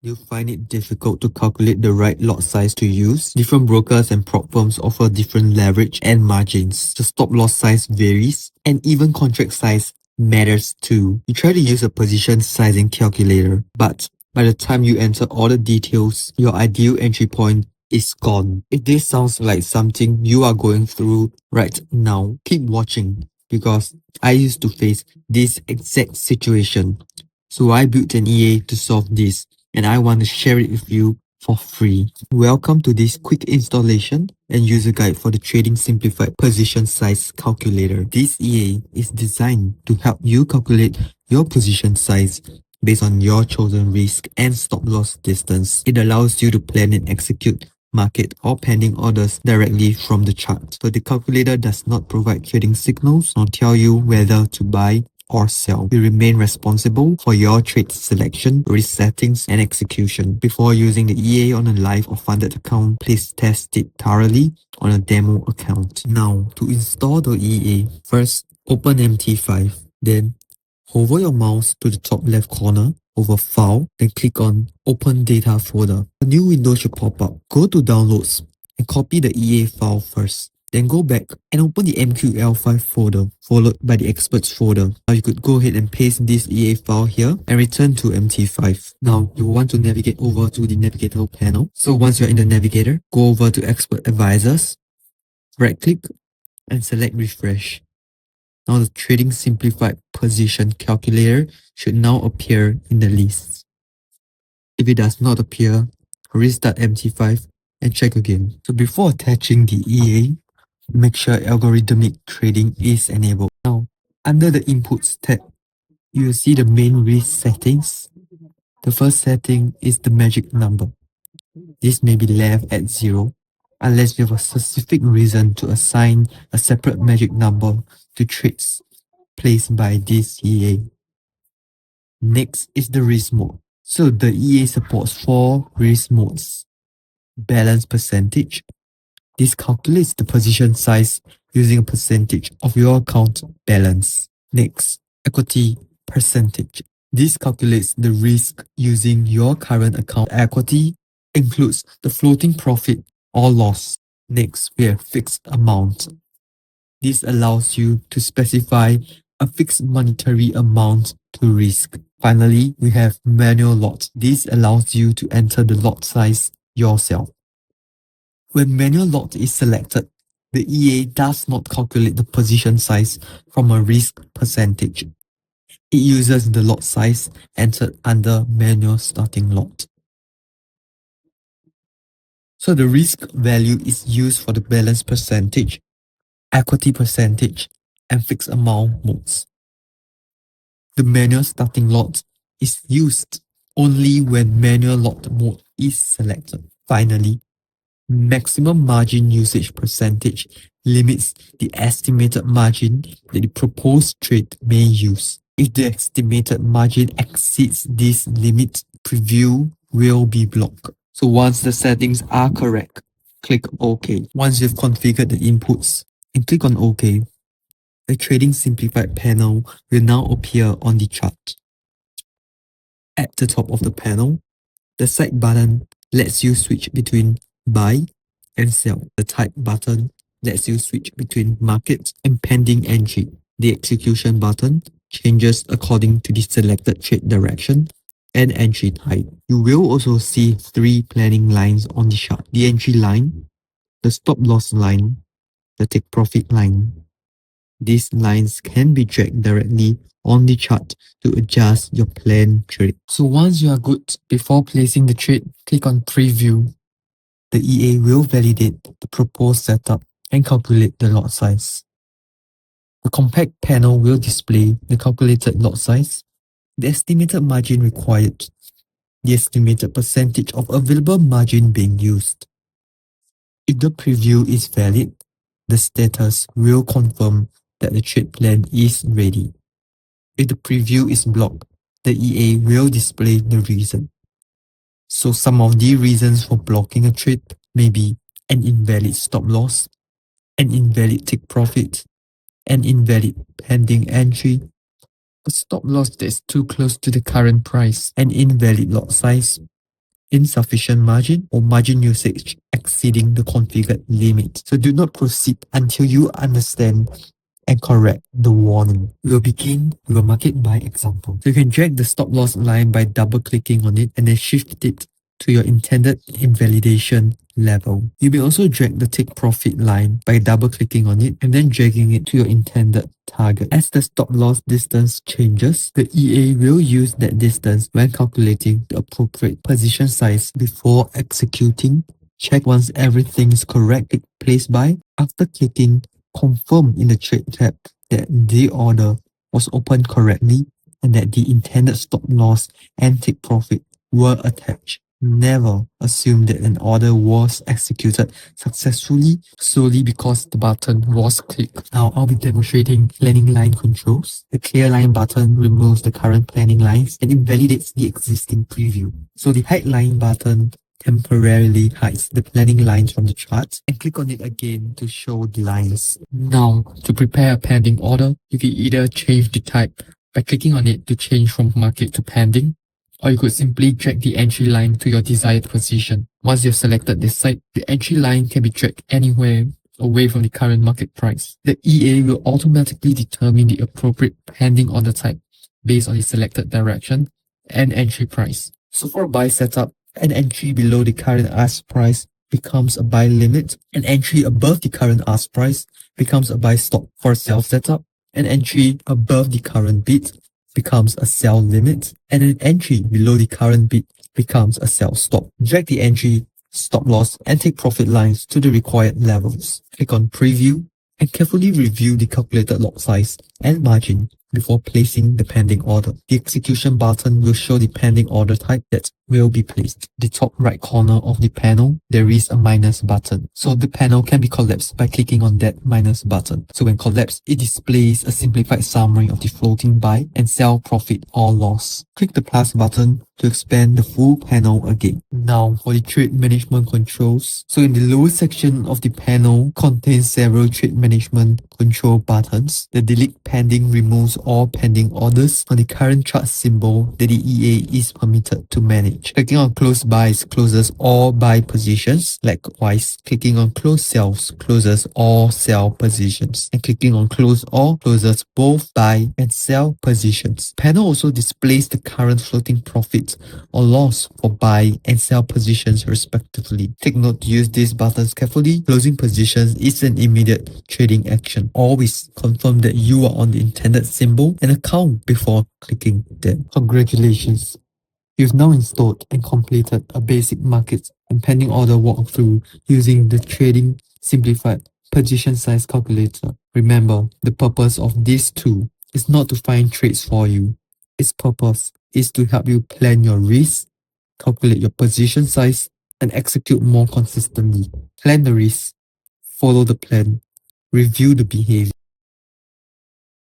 You find it difficult to calculate the right lot size to use? Different brokers and prop firms offer different leverage and margins. The stop loss size varies, and even contract size matters too. You try to use a position sizing calculator, but by the time you enter all the details, your ideal entry point is gone. If this sounds like something you are going through right now, keep watching because I used to face this exact situation. So I built an EA to solve this, and I want to share it with you for free. Welcome to this quick installation and user guide for the Trading Simplified Position Size Calculator. This EA is designed to help you calculate your position size based on your chosen risk and stop loss distance. It allows you to plan and execute market or pending orders directly from the chart. So the calculator does not provide trading signals nor tell you whether to buy or sell. You remain responsible for your trade selection, risk settings, and execution. Before using the EA on a live or funded account, please test it thoroughly on a demo account. Now, to install the EA, first open MT5, then hover your mouse to the top left corner over File, then click on Open Data folder. A new window should pop up. Go to Downloads and copy the EA file first. Then go back and open the MQL5 folder, followed by the Experts folder. Now you could go ahead and paste this EA file here and return to MT5. Now you want to navigate over to the Navigator panel. So once you're in the Navigator, go over to Expert Advisors, right click and select Refresh. Now the Trading Simplified Position Calculator should now appear in the list. If it does not appear, restart MT5 and check again. So before attaching the EA, make sure algorithmic trading is enabled. Now, under the Inputs tab, you will see the main risk settings. The first setting is the magic number. This may be left at 0 unless you have a specific reason to assign a separate magic number to trades placed by this EA. Next is the risk mode. So the EA supports 4 risk modes. Balance percentage. This calculates the position size using a percentage of your account balance. Next, equity percentage. This calculates the risk using your current account equity, includes the floating profit or loss. Next, we have fixed amount. This allows you to specify a fixed monetary amount to risk. Finally, we have manual lot. This allows you to enter the lot size yourself. When manual lot is selected, the EA does not calculate the position size from a risk percentage. It uses the lot size entered under manual starting lot. So the risk value is used for the balance percentage, equity percentage, and fixed amount modes. The manual starting lot is used only when manual lot mode is selected. Finally, maximum margin usage percentage limits the estimated margin that the proposed trade may use. If the estimated margin exceeds this limit, preview will be blocked. So once the settings are correct, click OK. Once you've configured the inputs and click on OK, the Trading Simplified panel will now appear on the chart. At the top of the panel, the side button lets you switch between buy and sell. The type button lets you switch between market and pending entry. The execution button changes according to the selected trade direction and entry type. You will also see 3 planning lines on the chart: the entry line, the stop loss line, the take profit line. These lines can be dragged directly on the chart to adjust your planned trade. So once you are good, before placing the trade, click on Preview. The EA will validate the proposed setup and calculate the lot size. The compact panel will display the calculated lot size, the estimated margin required, the estimated percentage of available margin being used. If the preview is valid, the status will confirm that the trade plan is ready. If the preview is blocked, the EA will display the reason. So some of the reasons for blocking a trade may be an invalid stop loss, an invalid take profit, an invalid pending entry, a stop loss that is too close to the current price, an invalid lot size, insufficient margin, or margin usage exceeding the configured limit. So do not proceed until you understand and correct the warning. We'll begin with a market buy example. So you can drag the stop loss line by double clicking on it and then shift it to your intended invalidation level. You may also drag the take profit line by double clicking on it and then dragging it to your intended target. As the stop loss distance changes, the EA will use that distance when calculating the appropriate position size before executing. Check once everything is correct, click place buy. After clicking confirm in the trade tab that the order was opened correctly and that the intended stop loss and take profit were attached. Never assume that an order was executed successfully solely because the button was clicked. Now I'll be demonstrating planning line controls. The clear line button removes the current planning lines and invalidates the existing preview. So the hide line button temporarily hides the planning lines from the chart and click on it again to show the lines. Now, to prepare a pending order, you can either change the type by clicking on it to change from market to pending, or you could simply drag the entry line to your desired position. Once you've selected this site, the entry line can be dragged anywhere away from the current market price. The EA will automatically determine the appropriate pending order type based on the selected direction and entry price. So for a buy setup, an entry below the current ask price becomes a buy limit. An entry above the current ask price becomes a buy stop. For a sell setup, an entry above the current bid becomes a sell limit, and an entry below the current bid becomes a sell stop. Drag the entry, stop loss, and take profit lines to the required levels. Click on preview and carefully review the calculated lot size and margin before placing the pending order. The execution button will show the pending order type that will be placed. The top right corner of the panel, there is a minus button. So the panel can be collapsed by clicking on that minus button. So when collapsed, it displays a simplified summary of the floating buy and sell profit or loss. Click the plus button to expand the full panel again. Now for the trade management controls. So in the lower section of the panel contains several trade management control buttons. The delete pending removes all pending orders on the current chart symbol that the EA is permitted to manage. Clicking on close buys closes all buy positions. Likewise, clicking on close sells closes all sell positions. And clicking on close all closes both buy and sell positions. Panel also displays the current floating profit or loss for buy and sell positions respectively. Take note to use these buttons carefully. Closing positions is an immediate trading action. Always confirm that you are on the intended symbol and account before clicking them. Congratulations! You've now installed and completed a basic market and pending order walkthrough using the Trading Simplified Position Size Calculator. Remember, the purpose of this tool is not to find trades for you. Its purpose is to help you plan your risk, calculate your position size, and execute more consistently. Plan the risk, follow the plan, review the behavior.